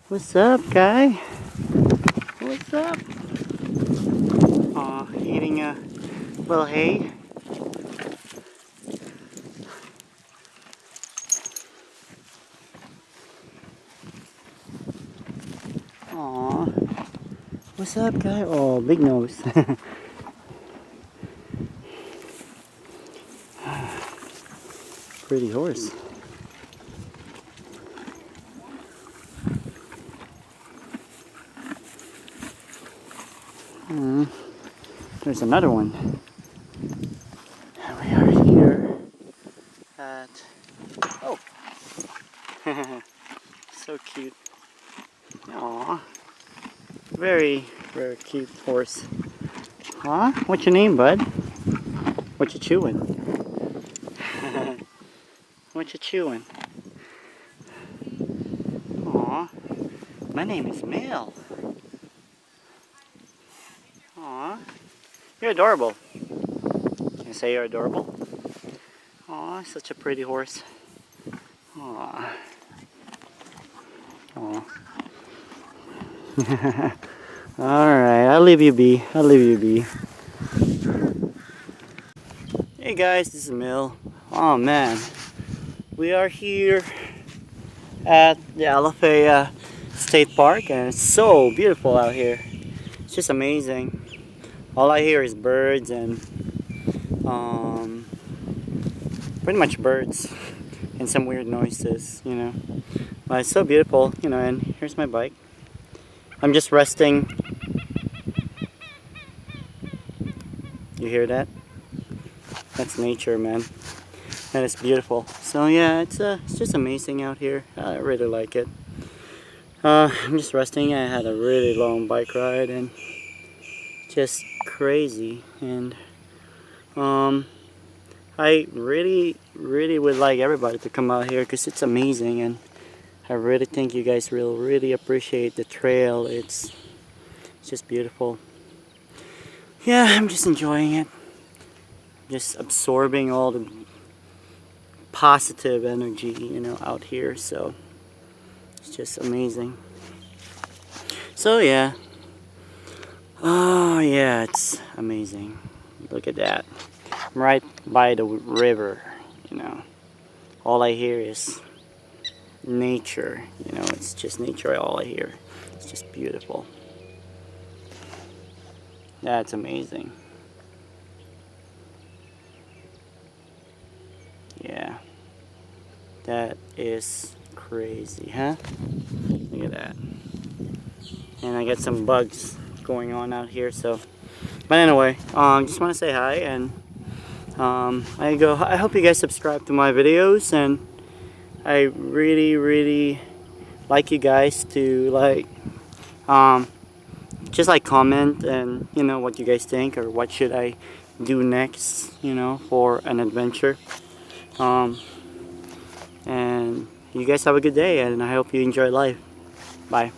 What's up, guy? What's up? Aw, eating a little hay. Aw. What's up, guy? Oh, big nose. Pretty horse. There's another one. We are here at... Oh! So cute. Aw. Very, very cute horse. Huh? What's your name, bud? What you chewing? What you chewing? Aw. My name is Mel. Aw. You're adorable. Can I say you're adorable? Aw, such a pretty horse. Aw. Aw. Alright, I'll leave you be. I'll leave you be. Hey guys, this is Mel. Oh man. We are here at the Alafaya State Park and it's so beautiful out here. It's just amazing. All I hear is birds and pretty much birds and some weird noises, you know. But it's so beautiful, you know, and here's my bike. I'm just resting. You hear that? That's nature, man. And it's beautiful. So yeah, it's just amazing out here. I really like it. I'm just resting. I had a really long bike ride and just crazy. And I really would like everybody to come out here because it's amazing, and I really think you guys will really appreciate the trail. It's just beautiful. Yeah, I'm just enjoying it. Just absorbing all the positive energy, you know, out here. So it's just amazing. So yeah. Oh yeah, it's amazing. Look at that. I'm right by the river, you know. All I hear is nature, you know, it's just nature all I hear. It's just beautiful. That's amazing. Yeah. That is crazy, huh? Look at that. And I got some bugs going on out here, so. But anyway, just want to say hi, and I hope you guys subscribe to my videos, and I really like you guys to like just like comment and you know what you guys think or what should I do next, you know, for an adventure. And you guys have a good day, and I hope you enjoy life. Bye.